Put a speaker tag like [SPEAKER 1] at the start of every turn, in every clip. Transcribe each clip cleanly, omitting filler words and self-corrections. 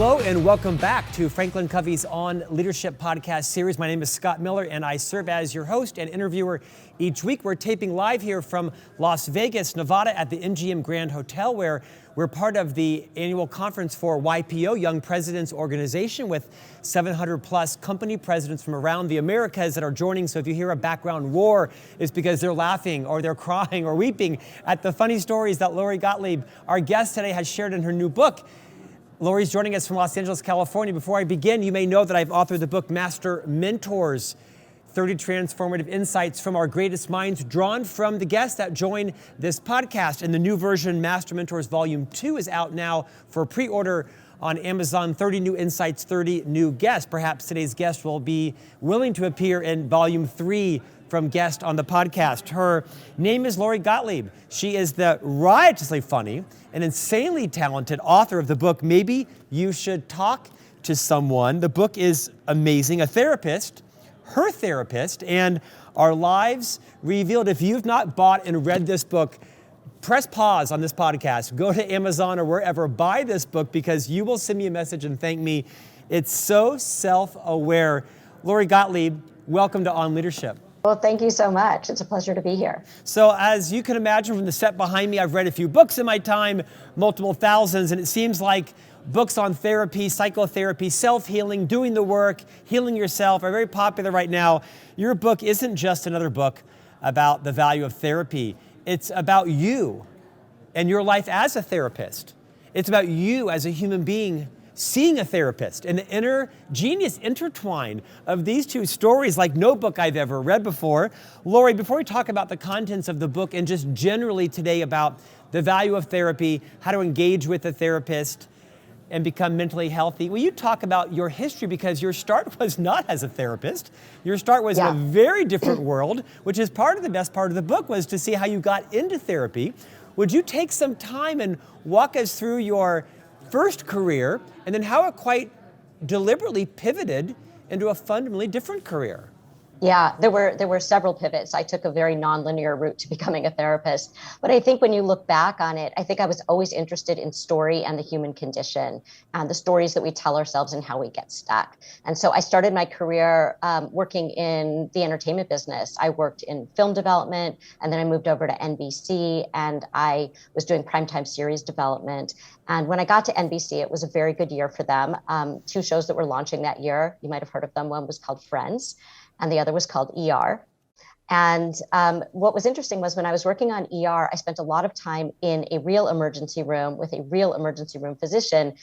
[SPEAKER 1] Hello and welcome back to Franklin Covey's On Leadership podcast series. My name is Scott Miller and I serve as your host and interviewer each week. We're taping live here from Las Vegas, Nevada at the MGM Grand Hotel, where we're part of the annual conference for YPO, Young Presidents Organization, with 700 plus company presidents from around the Americas that are joining. So if you hear a background roar, it's because they're laughing or they're crying or weeping at the funny stories that Lori Gottlieb, our guest today, has shared in her new book. Lori's joining us from Los Angeles, California. Before I begin, you may know that I've authored the book Master Mentors, 30 Transformative Insights from Our Greatest Minds, drawn from the guests that join this podcast. And the new version, Master Mentors Volume 2, is out now for pre-order on Amazon. 30 new insights, 30 new guests. Perhaps today's guest will be willing to appear in Volume 3 from guest on the podcast. Her name is Lori Gottlieb. She is the riotously funny and insanely talented author of the book, Maybe You Should Talk to Someone. The book is amazing. A therapist, her therapist, and our lives revealed. If you've not bought and read this book, press pause on this podcast. Go to Amazon or wherever, buy this book, because you will send me a message and thank me. It's so self-aware. Lori Gottlieb, welcome to On Leadership.
[SPEAKER 2] Well, thank you so much. It's a pleasure to be here.
[SPEAKER 1] So as you can imagine from the set behind me, I've read a few books in my time, multiple thousands, and it seems like books on therapy, psychotherapy, self-healing, doing the work, healing yourself are very popular right now. Your book isn't just another book about the value of therapy. It's about you and your life as a therapist. It's about you as a human being seeing a therapist, and the inner genius intertwine of these two stories like no book I've ever read before. Lori, before we talk about the contents of the book and just generally today about the value of therapy, how to engage with a therapist and become mentally healthy, will you talk about your history? Because your start was not as a therapist. Your start was in a very different world, which is part of the best part of the book, was to see how you got into therapy. Would you take some time and walk us through your first career, and then how it quite deliberately pivoted into a fundamentally different career?
[SPEAKER 2] Yeah, there were several pivots. I took a very nonlinear route to becoming a therapist. But I think when you look back on it, I think I was always interested in story and the human condition and the stories that we tell ourselves and how we get stuck. And so I started my career working in the entertainment business. I worked in film development, and then I moved over to NBC, and I was doing primetime series development. And when I got to NBC, it was a very good year for them. Two shows that were launching that year, you might have heard of them. One was called Friends, and the other was called ER. And what was interesting was when I was working on ER, I spent a lot of time in a real emergency room with a real emergency room physician,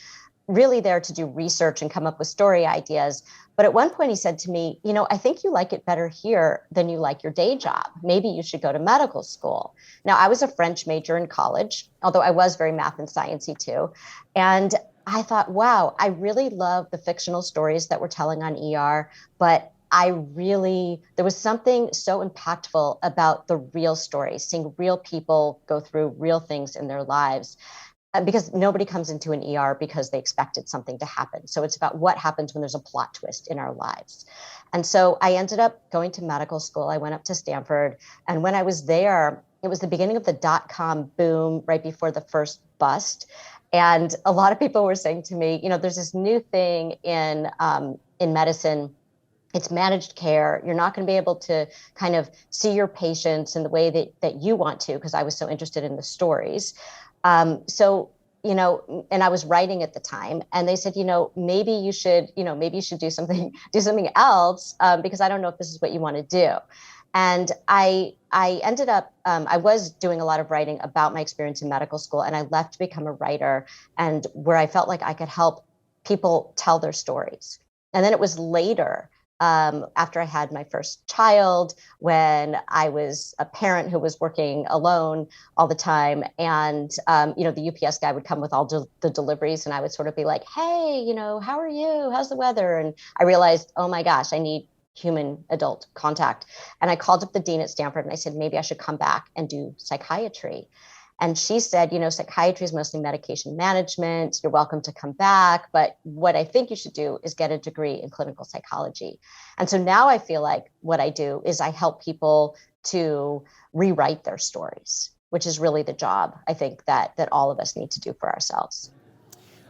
[SPEAKER 2] really there to do research and come up with story ideas. But at one point he said to me, I think you like it better here than you like your day job. Maybe you should go to medical school. Now, I was a French major in college, although I was very math and sciencey too. And I thought, wow, I really love the fictional stories that we're telling on ER, but there was something so impactful about the real stories, seeing real people go through real things in their lives. Because nobody comes into an ER because they expected something to happen. So it's about what happens when there's a plot twist in our lives. And so I ended up going to medical school. I went up to Stanford. And when I was there, it was the beginning of the dot-com boom right before the first bust. And a lot of people were saying to me, there's this new thing in medicine. It's managed care. You're not going to be able to kind of see your patients in the way that you want to, because I was so interested in the stories. And I was writing at the time, and they said, maybe you should do something else, because I don't know if this is what you want to do. And I ended up, I was doing a lot of writing about my experience in medical school, and I left to become a writer, and where I felt like I could help people tell their stories. And then it was later, after I had my first child, when I was a parent who was working alone all the time. And, the UPS guy would come with all the deliveries, and I would sort of be like, hey, how are you? How's the weather? And I realized, oh my gosh, I need human adult contact. And I called up the dean at Stanford and I said, maybe I should come back and do psychiatry. And she said, psychiatry is mostly medication management. You're welcome to come back. But what I think you should do is get a degree in clinical psychology. And so now I feel like what I do is I help people to rewrite their stories, which is really the job I think that all of us need to do for ourselves.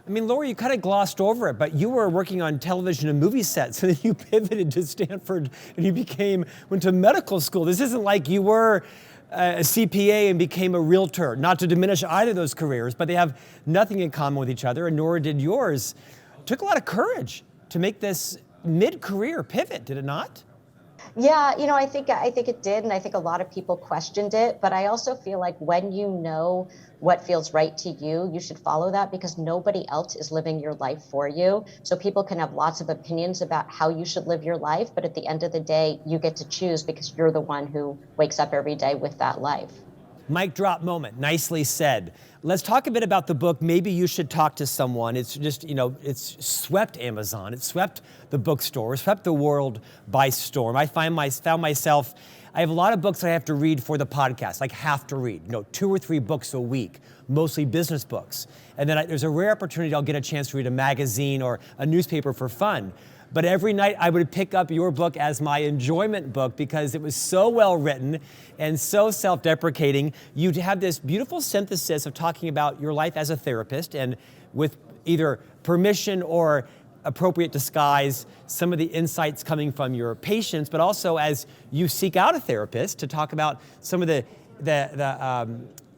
[SPEAKER 1] I mean, Laura, you kind of glossed over it, but you were working on television and movie sets, and then you pivoted to Stanford and you went to medical school. This isn't like you were a CPA and became a realtor, not to diminish either of those careers, but they have nothing in common with each other, and nor did yours. It took a lot of courage to make this mid-career pivot, did it not?
[SPEAKER 2] Yeah, I think it did, and I think a lot of people questioned it. But I also feel like when you know what feels right to you, you should follow that because nobody else is living your life for you. So people can have lots of opinions about how you should live your life, but at the end of the day, you get to choose because you're the one who wakes up every day with that life.
[SPEAKER 1] Mic drop moment, nicely said. Let's talk a bit about the book. Maybe you should talk to someone. It's just, it's swept Amazon. It swept the bookstore, swept the world by storm. I found myself, I have a lot of books I have to read for the podcast, like have to read, 2 or 3 books a week, mostly business books. And then there's a rare opportunity I'll get a chance to read a magazine or a newspaper for fun. But every night I would pick up your book as my enjoyment book because it was so well written and so self-deprecating. You have this beautiful synthesis of talking about your life as a therapist and with either permission or appropriate disguise, some of the insights coming from your patients, but also as you seek out a therapist to talk about some of the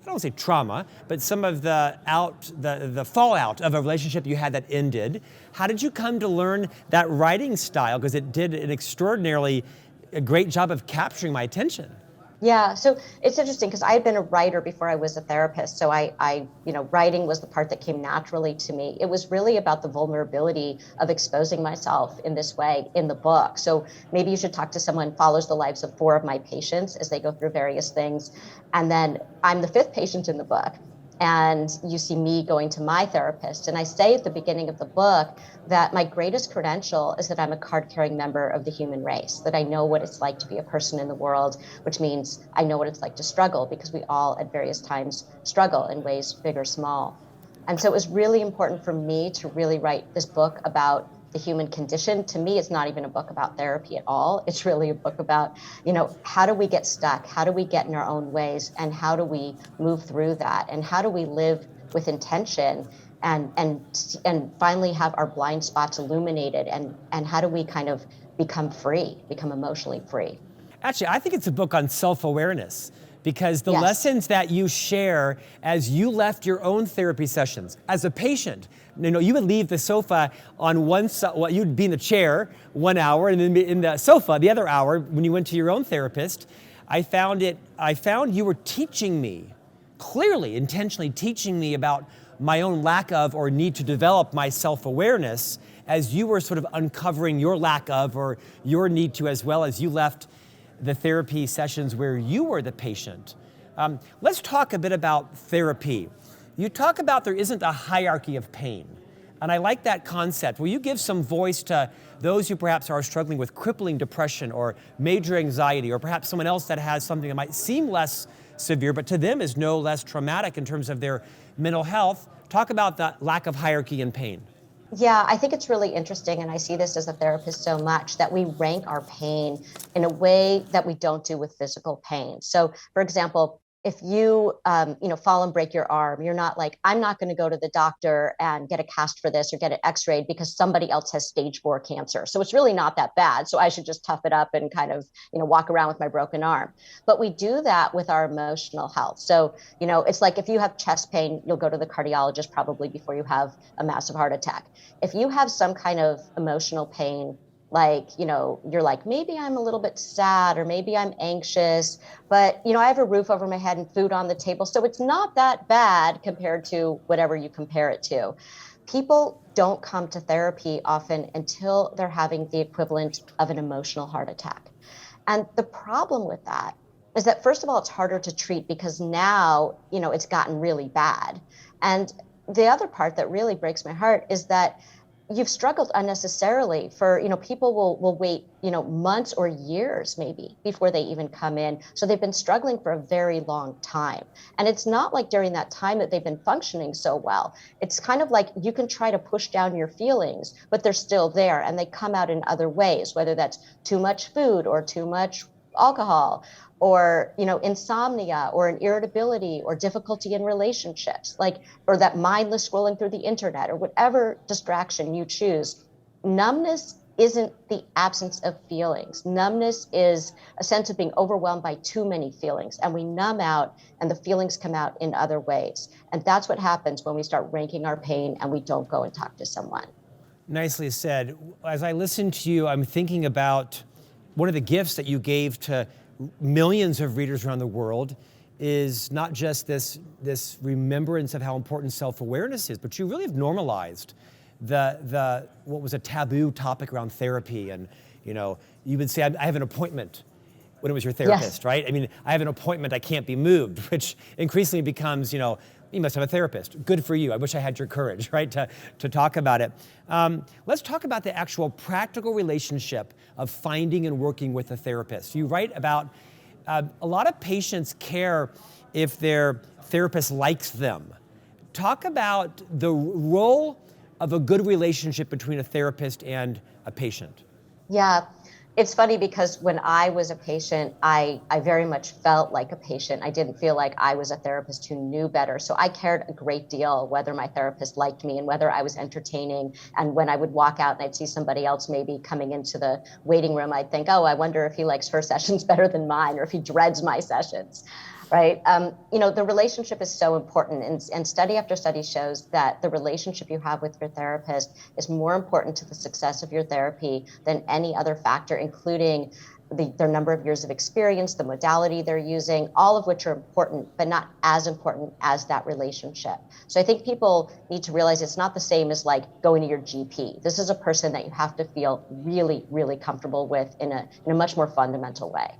[SPEAKER 1] I don't want to say trauma, but some of the fallout of a relationship you had that ended. How did you come to learn that writing style? Because it did an extraordinarily great job of capturing my attention.
[SPEAKER 2] Yeah, so it's interesting because I had been a writer before I was a therapist. So writing was the part that came naturally to me. It was really about the vulnerability of exposing myself in this way in the book. So maybe you should talk to someone who follows the lives of 4 of my patients as they go through various things. And then I'm the 5th patient in the book. And you see me going to my therapist. And I say at the beginning of the book that my greatest credential is that I'm a card-carrying member of the human race, that I know what it's like to be a person in the world, which means I know what it's like to struggle because we all at various times struggle in ways big or small. And so it was really important for me to really write this book about the human condition. To me, it's not even a book about therapy at all. It's really a book about, how do we get stuck? How do we get in our own ways? And how do we move through that? And how do we live with intention and finally have our blind spots illuminated? And how do we kind of become emotionally free?
[SPEAKER 1] Actually, I think it's a book on self-awareness because the lessons that you share as you left your own therapy sessions as a patient, you would leave the sofa on one side, you'd be in the chair 1 hour and then in the sofa the other hour when you went to your own therapist. I found you were teaching me, clearly, intentionally teaching me about my own lack of or need to develop my self-awareness as you were sort of uncovering your lack of or your need to as well as you left the therapy sessions where you were the patient. Let's talk a bit about therapy. You talk about there isn't a hierarchy of pain. And I like that concept. Will you give some voice to those who perhaps are struggling with crippling depression or major anxiety, or perhaps someone else that has something that might seem less severe, but to them is no less traumatic in terms of their mental health? Talk about the lack of hierarchy in pain.
[SPEAKER 2] Yeah, I think it's really interesting, and I see this as a therapist so much, that we rank our pain in a way that we don't do with physical pain. So, for example, if you, fall and break your arm, you're not like, I'm not going to go to the doctor and get a cast for this or get it x-rayed because somebody else has stage 4 cancer. So it's really not that bad. So I should just tough it up and kind of, walk around with my broken arm. But we do that with our emotional health. So, it's like if you have chest pain, you'll go to the cardiologist probably before you have a massive heart attack. If you have some kind of emotional pain, like, you're like, maybe I'm a little bit sad or maybe I'm anxious, but, I have a roof over my head and food on the table. So it's not that bad compared to whatever you compare it to. People don't come to therapy often until they're having the equivalent of an emotional heart attack. And the problem with that is that, first of all, it's harder to treat because now, it's gotten really bad. And the other part that really breaks my heart is that you've struggled unnecessarily for, people will wait, months or years maybe before they even come in. So they've been struggling for a very long time. And it's not like during that time that they've been functioning so well. It's kind of like you can try to push down your feelings, but they're still there and they come out in other ways, whether that's too much food or too much alcohol, or insomnia, or an irritability, or difficulty in relationships, or that mindless scrolling through the internet, or whatever distraction you choose. Numbness isn't the absence of feelings. Numbness is a sense of being overwhelmed by too many feelings, and we numb out and the feelings come out in other ways. And that's what happens when we start ranking our pain and we don't go and talk to someone.
[SPEAKER 1] Nicely said. As I listen to you, I'm thinking about one of the gifts that you gave to millions of readers around the world is not just this remembrance of how important self-awareness is, but you really have normalized the what was a taboo topic around therapy. And you would say, I have an appointment when it was your therapist, yes. Right? I mean, I have an appointment, I can't be moved, which increasingly becomes, you must have a therapist. Good for you. I wish I had your courage, right, to talk about it. Let's talk about the actual practical relationship of finding and working with a therapist. You write about a lot of patients care if their therapist likes them. Talk about the role of a good relationship between a therapist and a patient.
[SPEAKER 2] Yeah. It's funny because when I was a patient, I very much felt like a patient. I didn't feel like I was a therapist who knew better. So I cared a great deal whether my therapist liked me and whether I was entertaining. And when I would walk out and I'd see somebody else maybe coming into the waiting room, I'd think, oh, I wonder if he likes her sessions better than mine, or if he dreads my sessions. Right. The relationship is so important, and study after study shows that the relationship you have with your therapist is more important to the success of your therapy than any other factor, including their number of years of experience, the modality they're using, all of which are important, but not as important as that relationship. So I think people need to realize it's not the same as like going to your GP. This is a person that you have to feel really, really comfortable with in a much more fundamental way.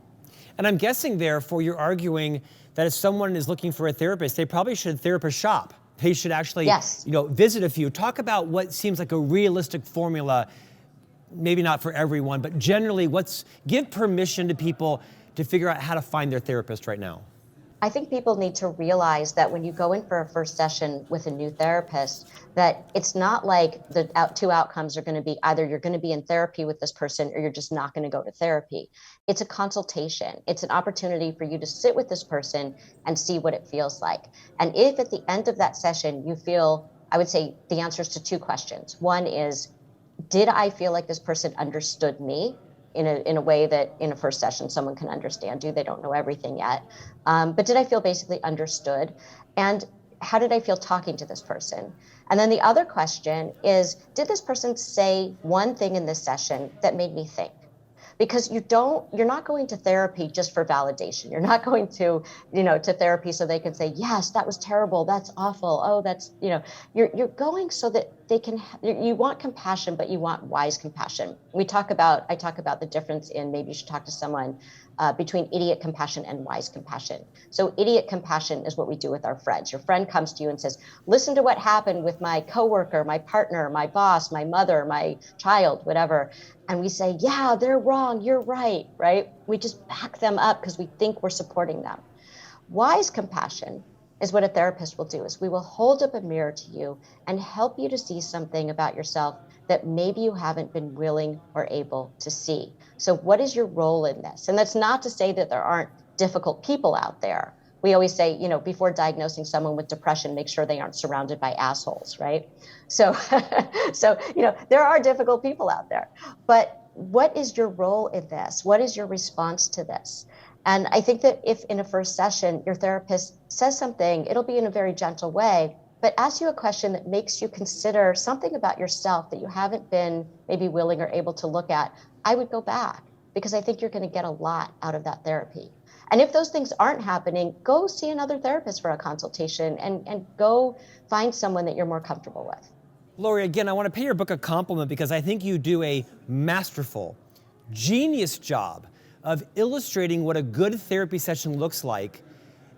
[SPEAKER 1] And I'm guessing, therefore, you're arguing that if someone is looking for a therapist, they probably should therapist shop. They should actually,
[SPEAKER 2] yes.
[SPEAKER 1] Visit a few. Talk about what seems like a realistic formula, maybe not for everyone, but generally give permission to people to figure out how to find their therapist right now.
[SPEAKER 2] I think people need to realize that when you go in for a first session with a new therapist, that it's not like the two outcomes are going to be either you're going to be in therapy with this person or you're just not going to go to therapy. It's a consultation. It's an opportunity for you to sit with this person and see what it feels like. And if at the end of that session you feel, I would say the answers to two questions. One is, did I feel like this person understood me in a way that in a first session someone can understand you? They don't know everything yet. But did I feel basically understood? And how did I feel talking to this person? And then the other question is, did this person say one thing in this session that made me think? Because you're not going to therapy just for validation. You're not going to therapy so they can say, yes, that was terrible, that's awful, oh, that's, you're going so that you want compassion, but you want wise compassion. I talk about the difference in maybe you should talk to someone between idiot compassion and wise compassion. So idiot compassion is what we do with our friends. Your friend comes to you and says, listen to what happened with my coworker, my partner, my boss, my mother, my child, whatever. And we say, yeah, they're wrong, you're right, right? We just back them up because we think we're supporting them. Wise compassion is what a therapist will do, is we will hold up a mirror to you and help you to see something about yourself that maybe you haven't been willing or able to see. So what is your role in this? And that's not to say that there aren't difficult people out there. We always say, before diagnosing someone with depression, make sure they aren't surrounded by assholes, right? So, there are difficult people out there. But what is your role in this? What is your response to this? And I think that if in a first session, your therapist says something, it'll be in a very gentle way, but asks you a question that makes you consider something about yourself that you haven't been maybe willing or able to look at, I would go back, because I think you're going to get a lot out of that therapy. And if those things aren't happening, go see another therapist for a consultation and go find someone that you're more comfortable with.
[SPEAKER 1] Lori, again, I want to pay your book a compliment because I think you do a masterful, genius job of illustrating what a good therapy session looks like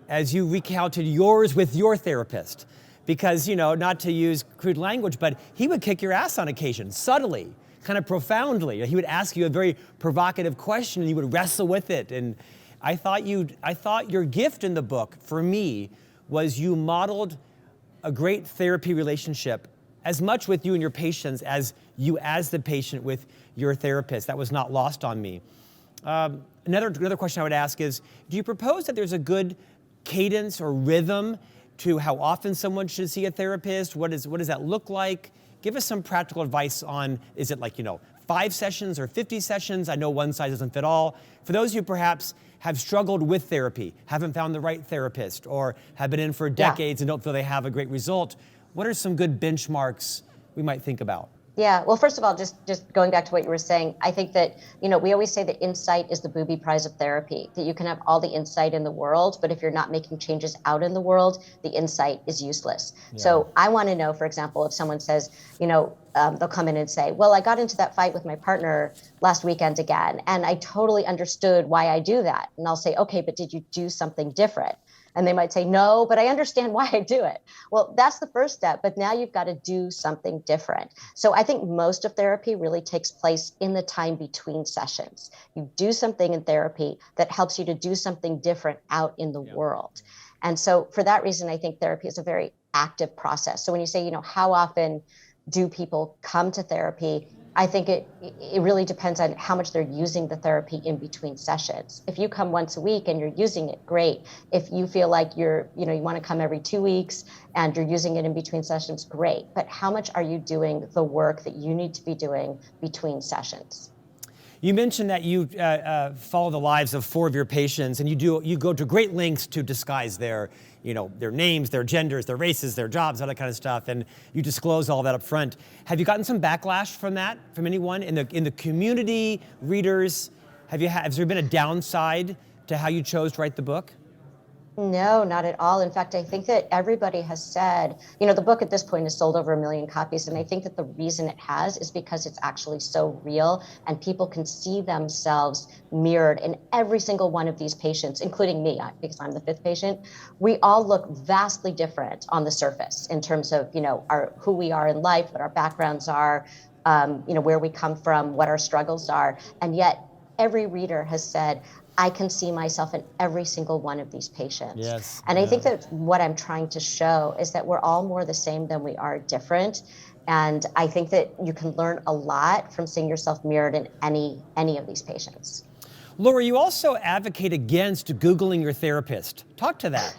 [SPEAKER 1] as you recounted yours with your therapist. Because, not to use crude language, but he would kick your ass on occasion, subtly, kind of profoundly. He would ask you a very provocative question and you would wrestle with it. And I thought your gift in the book, for me, was you modeled a great therapy relationship as much with you and your patients as you as the patient with your therapist. That was not lost on me. Another question I would ask is, do you propose that there's a good cadence or rhythm to how often someone should see a therapist? What does that look like? Give us some practical advice on, is it like, 5 sessions or 50 sessions? I know one size doesn't fit all. For those who perhaps have struggled with therapy, haven't found the right therapist, or have been in for decades and don't feel they have a great result, what are some good benchmarks we might think about?
[SPEAKER 2] Yeah, well, first of all, just going back to what you were saying, I think that, we always say that insight is the booby prize of therapy, that you can have all the insight in the world, but if you're not making changes out in the world, the insight is useless. Yeah. So I want to know, for example, if someone says, they'll come in and say, well, I got into that fight with my partner last weekend again, and I totally understood why I do that. And I'll say, okay, but did you do something different? And they might say, no, but I understand why I do it. Well, that's the first step, but now you've got to do something different. So I think most of therapy really takes place in the time between sessions. You do something in therapy that helps you to do something different out in the world. And so for that reason, I think therapy is a very active process. So when you say, how often do people come to therapy? I think it really depends on how much they're using the therapy in between sessions. If you come once a week and you're using it, great. If you feel like you want to come every 2 weeks and you're using it in between sessions, great. But how much are you doing the work that you need to be doing between sessions?
[SPEAKER 1] You mentioned that you follow the lives of 4 of your patients, and you go to great lengths to disguise their names, their genders, their races, their jobs, all that kind of stuff, and you disclose all that up front. Have you gotten some backlash from that, from anyone in the community, readers? Has there been a downside to how you chose to write the book?
[SPEAKER 2] No, not at all. In fact, I think that everybody has said, the book at this point has sold over 1 million copies. And I think that the reason it has is because it's actually so real and people can see themselves mirrored in every single one of these patients, including me, because I'm the 5th patient. We all look vastly different on the surface in terms of, who we are in life, what our backgrounds are, where we come from, what our struggles are. And yet every reader has said, I can see myself in every single one of these patients.
[SPEAKER 1] Yes.
[SPEAKER 2] And I think that what I'm trying to show is that we're all more the same than we are different. And I think that you can learn a lot from seeing yourself mirrored in any of these patients.
[SPEAKER 1] Laura, you also advocate against Googling your therapist. Talk to that.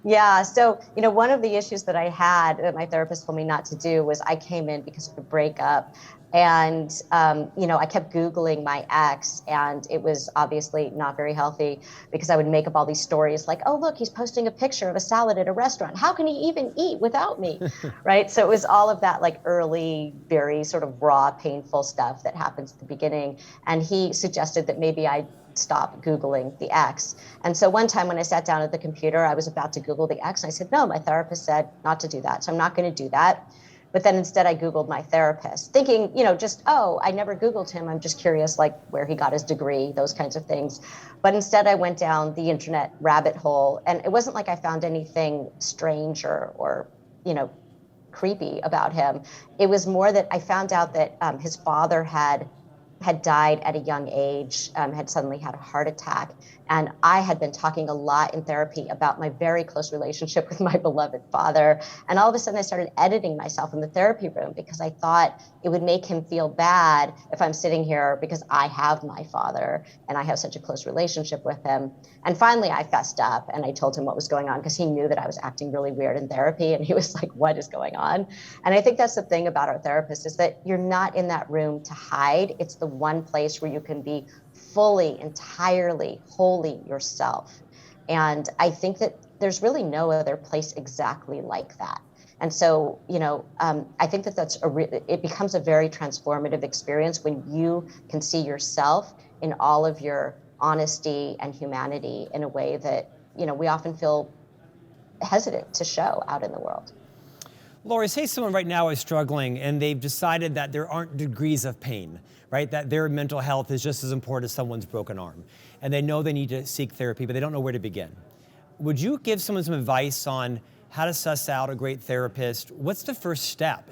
[SPEAKER 2] Yeah. So, one of the issues that I had that my therapist told me not to do was I came in because of a breakup. And, I kept Googling my ex, and it was obviously not very healthy because I would make up all these stories like, oh, look, he's posting a picture of a salad at a restaurant. How can he even eat without me? Right. So it was all of that like early, very sort of raw, painful stuff that happens at the beginning. And he suggested that maybe I stop Googling the ex. And so one time when I sat down at the computer, I was about to Google the ex. And I said, no, my therapist said not to do that. So I'm not going to do that. But then instead I Googled my therapist thinking, I never Googled him. I'm just curious, like where he got his degree, those kinds of things. But instead I went down the internet rabbit hole, and it wasn't like I found anything strange or creepy about him. It was more that I found out that his father had died at a young age, had suddenly had a heart attack. And I had been talking a lot in therapy about my very close relationship with my beloved father. And all of a sudden I started editing myself in the therapy room because I thought it would make him feel bad if I'm sitting here because I have my father and I have such a close relationship with him. And finally I fessed up and I told him what was going on because he knew that I was acting really weird in therapy. And he was like, what is going on? And I think that's the thing about our therapist is that you're not in that room to hide. It's the one place where you can be fully, entirely, wholly yourself. And I think that there's really no other place exactly like that. And so, I think that it becomes a very transformative experience when you can see yourself in all of your honesty and humanity in a way that, we often feel hesitant to show out in the world.
[SPEAKER 1] Laura, say someone right now is struggling and they've decided that there aren't degrees of pain, right? That their mental health is just as important as someone's broken arm. And they know they need to seek therapy, but they don't know where to begin. Would you give someone some advice on how to suss out a great therapist? What's the first step?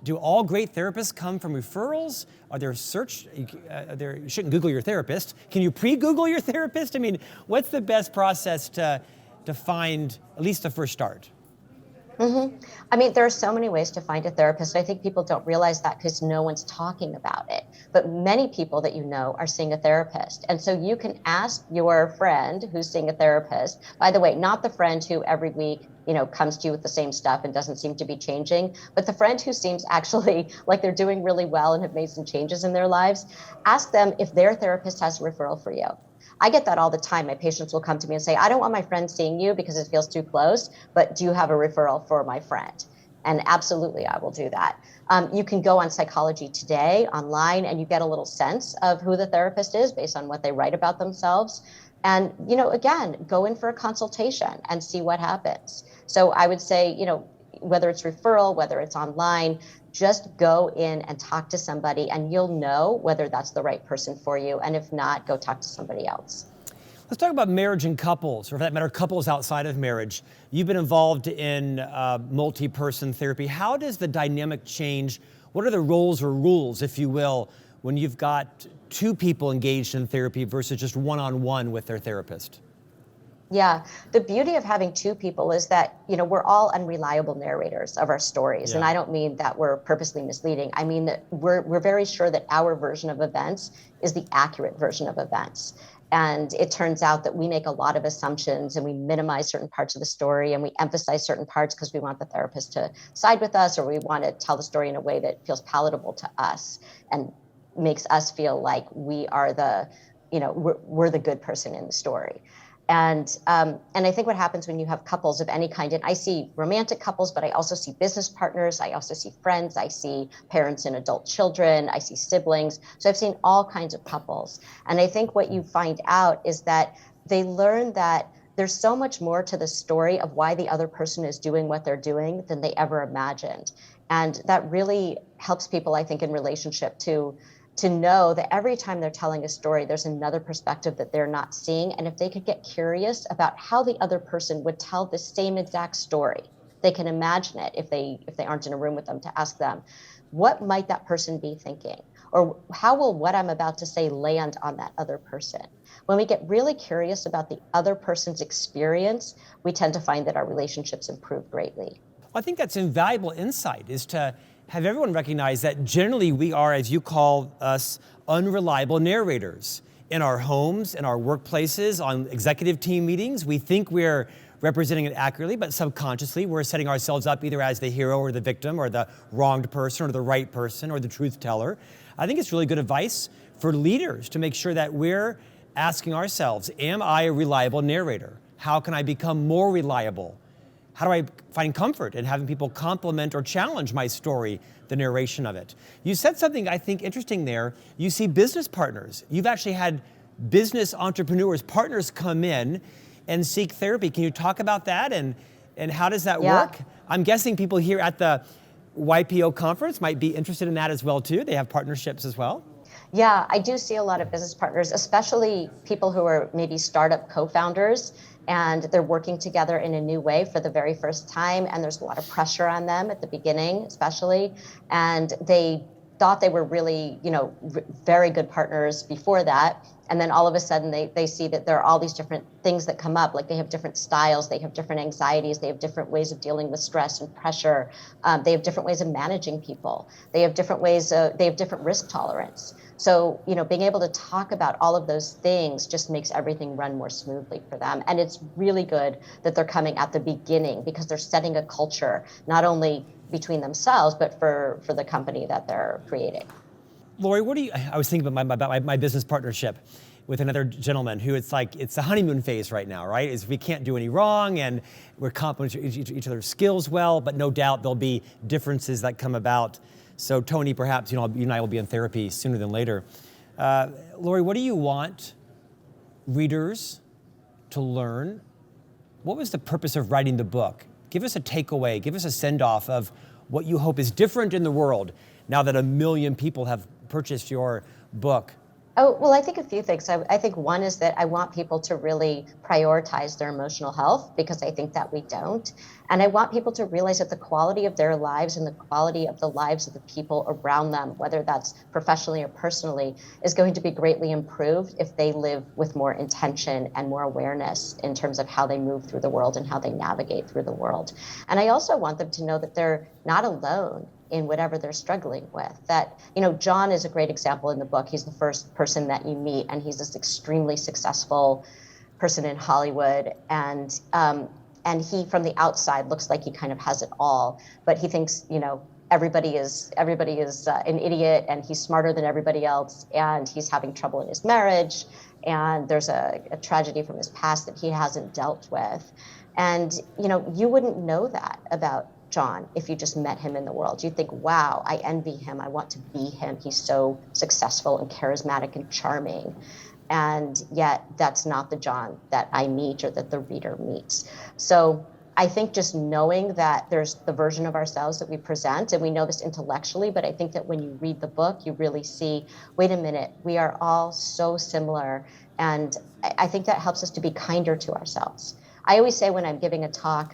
[SPEAKER 1] Do all great therapists come from referrals? Are there you shouldn't Google your therapist. Can you pre-Google your therapist? I mean, what's the best process to find at least the first start?
[SPEAKER 2] I mean, there are so many ways to find a therapist. I think people don't realize that because no one's talking about it. But many people that you know are seeing a therapist. And so you can ask your friend who's seeing a therapist, by the way, not the friend who every week, comes to you with the same stuff and doesn't seem to be changing, but the friend who seems actually like they're doing really well and have made some changes in their lives. Ask them if their therapist has a referral for you. I get that all the time. My patients will come to me and say, I don't want my friend seeing you because it feels too close, but do you have a referral for my friend? And absolutely, I will do that. You can go on Psychology Today online and you get a little sense of who the therapist is based on what they write about themselves. And, again, go in for a consultation and see what happens. So I would say, whether it's referral, whether it's online, just go in and talk to somebody and you'll know whether that's the right person for you. And if not, go talk to somebody else.
[SPEAKER 1] Let's talk about marriage and couples, or for that matter, couples outside of marriage. You've been involved in multi-person therapy. How does the dynamic change? What are the roles or rules, if you will, when you've got two people engaged in therapy versus just one-on-one with their therapist?
[SPEAKER 2] Yeah, the beauty of having two people is that, we're all unreliable narrators of our stories.
[SPEAKER 1] Yeah.
[SPEAKER 2] And I don't mean that we're purposely misleading. I mean that we're very sure that our version of events is the accurate version of events. And it turns out that we make a lot of assumptions and we minimize certain parts of the story and we emphasize certain parts because we want the therapist to side with us, or we want to tell the story in a way that feels palatable to us and makes us feel like we are we're the good person in the story. And I think what happens when you have couples of any kind, and I see romantic couples, but I also see business partners, I also see friends, I see parents and adult children, I see siblings. So I've seen all kinds of couples. And I think what you find out is that they learn that there's so much more to the story of why the other person is doing what they're doing than they ever imagined. And that really helps people, I think, in relationship to know that every time they're telling a story, there's another perspective that they're not seeing. And if they could get curious about how the other person would tell the same exact story, they can imagine it if they aren't in a room with them, to ask them, what might that person be thinking? Or how will what I'm about to say land on that other person? When we get really curious about the other person's experience, we tend to find that our relationships improve greatly.
[SPEAKER 1] Well, I think that's invaluable insight, is to have everyone recognize that generally we are, as you call us, unreliable narrators. In our homes, in our workplaces, on executive team meetings, we think we're representing it accurately, but subconsciously we're setting ourselves up either as the hero or the victim or the wronged person or the right person or the truth teller. I think it's really good advice for leaders to make sure that we're asking ourselves, am I a reliable narrator? How can I become more reliable? How do I find comfort in having people compliment or challenge my story, the narration of it? You said something I think interesting there. You see business partners. You've actually had business entrepreneurs, partners come in and seek therapy. Can you talk about that and how does that work? I'm guessing people here at the YPO conference might be interested in that as well too. They have partnerships as well.
[SPEAKER 2] Yeah, I do see a lot of business partners, especially people who are maybe startup co-founders, and they're working together in a new way for the very first time. And there's a lot of pressure on them at the beginning, especially. And they thought they were really, very good partners before that. And then all of a sudden they see that there are all these different things that come up, like they have different styles, they have different anxieties, they have different ways of dealing with stress and pressure. They have different ways of managing people. They have different ways, they have different risk tolerance. So, being able to talk about all of those things just makes everything run more smoothly for them. And it's really good that they're coming at the beginning because they're setting a culture, not only between themselves, but for the company that they're creating.
[SPEAKER 1] Lori, I was thinking about my business partnership with another gentleman who it's the honeymoon phase right now, right? Is we can't do any wrong and we're complimenting each other's skills well, but no doubt there'll be differences that come about. So Tony, perhaps, you and I will be in therapy sooner than later. Lori, what do you want readers to learn? What was the purpose of writing the book? Give us a takeaway, give us a send-off of what you hope is different in the world now that 1 million people have purchased your book.
[SPEAKER 2] Oh, well, I think a few things. I think one is that I want people to really prioritize their emotional health, because I think that we don't. And I want people to realize that the quality of their lives and the quality of the lives of the people around them, whether that's professionally or personally, is going to be greatly improved if they live with more intention and more awareness in terms of how they move through the world and how they navigate through the world. And I also want them to know that they're not alone in whatever they're struggling with. That, John is a great example in the book. He's the first person that you meet, and he's this extremely successful person in Hollywood. And he, from the outside, looks like he kind of has it all, but he thinks, everybody is an idiot, and he's smarter than everybody else, and he's having trouble in his marriage, and there's a tragedy from his past that he hasn't dealt with. And, you wouldn't know that about John if you just met him in the world. You'd think, wow, I envy him. I want to be him. He's so successful and charismatic and charming. And yet that's not the John that I meet or that the reader meets. So I think just knowing that there's the version of ourselves that we present, and we know this intellectually, but I think that when you read the book, you really see, wait a minute, we are all so similar. And I think that helps us to be kinder to ourselves. I always say when I'm giving a talk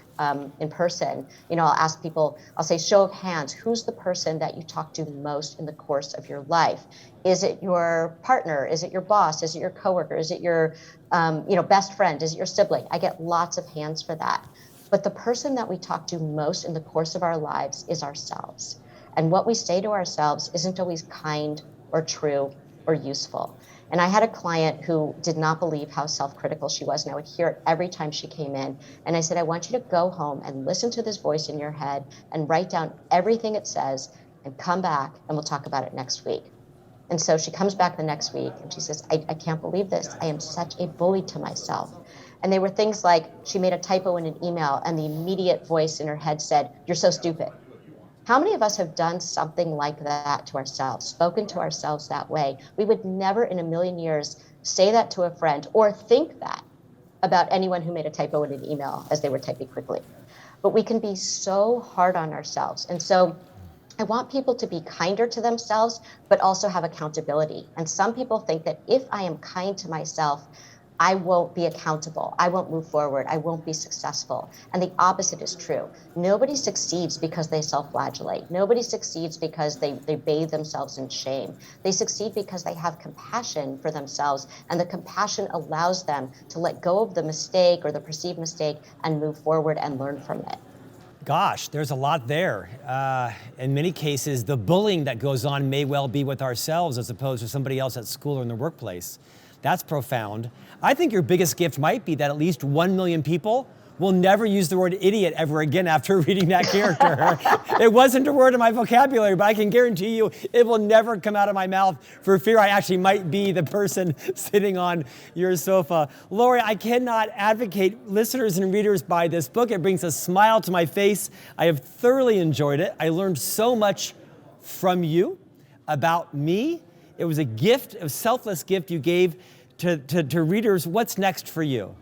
[SPEAKER 2] in person, I'll ask people, I'll say, show of hands, who's the person that you talk to most in the course of your life? Is it your partner? Is it your boss? Is it your coworker? Is it your best friend? Is it your sibling? I get lots of hands for that. But the person that we talk to most in the course of our lives is ourselves. And what we say to ourselves isn't always kind or true or useful. And I had a client who did not believe how self-critical she was, and I would hear it every time she came in. And I said, I want you to go home and listen to this voice in your head and write down everything it says and come back and we'll talk about it next week. And so she comes back the next week and she says, I can't believe this. I am such a bully to myself. And they were things like she made a typo in an email and the immediate voice in her head said, you're so stupid. How many of us have done something like that to ourselves, spoken to ourselves that way? We would never in a million years say that to a friend or think that about anyone who made a typo in an email as they were typing quickly. But we can be so hard on ourselves. And so I want people to be kinder to themselves, but also have accountability. And some people think that if I am kind to myself, I won't be accountable. I won't move forward. I won't be successful. And the opposite is true. Nobody succeeds because they self-flagellate. Nobody succeeds because they bathe themselves in shame. They succeed because they have compassion for themselves, and the compassion allows them to let go of the mistake or the perceived mistake and move forward and learn from it.
[SPEAKER 1] Gosh, there's a lot there. In many cases, the bullying that goes on may well be with ourselves as opposed to somebody else at school or in the workplace. That's profound. I think your biggest gift might be that at least 1 million people will never use the word idiot ever again after reading that character. It wasn't a word in my vocabulary, but I can guarantee you it will never come out of my mouth for fear I actually might be the person sitting on your sofa. Lori, I cannot advocate listeners and readers buy this book. It brings a smile to my face. I have thoroughly enjoyed it. I learned so much from you about me. It was a gift, a selfless gift you gave to readers. What's next for you?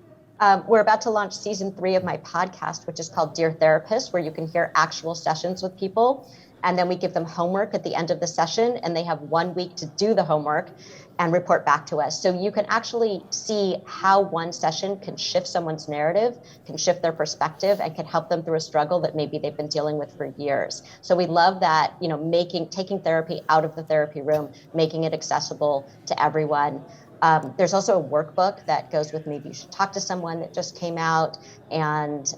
[SPEAKER 2] We're about to launch season 3 of my podcast, which is called Dear Therapist, where you can hear actual sessions with people. And then we give them homework at the end of the session, and they have 1 week to do the homework and report back to us. So you can actually see how one session can shift someone's narrative, can shift their perspective, and can help them through a struggle that maybe they've been dealing with for years. So we love that, taking therapy out of the therapy room, making it accessible to everyone. There's also a workbook that goes with Maybe You Should Talk to Someone that just came out. And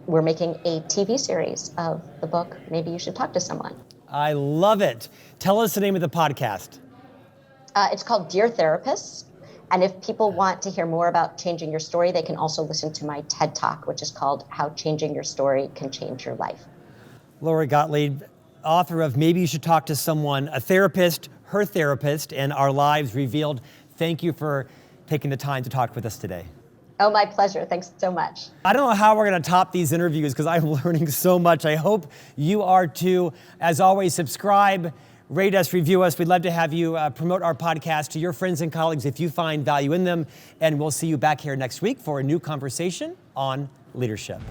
[SPEAKER 2] we're making a TV series of the book, Maybe You Should Talk to Someone.
[SPEAKER 1] I love it. Tell us the name of the podcast.
[SPEAKER 2] It's called Dear Therapists. And if people want to hear more about changing your story, they can also listen to my TED Talk, which is called How Changing Your Story Can Change Your Life.
[SPEAKER 1] Lori Gottlieb, author of Maybe You Should Talk to Someone, a therapist, her therapist, and Our Lives Revealed. Thank you for taking the time to talk with us today.
[SPEAKER 2] Oh, my pleasure. Thanks so much.
[SPEAKER 1] I don't know how we're going to top these interviews because I'm learning so much. I hope you are too. As always, subscribe, rate us, review us. We'd love to have you promote our podcast to your friends and colleagues if you find value in them. And we'll see you back here next week for a new conversation on leadership.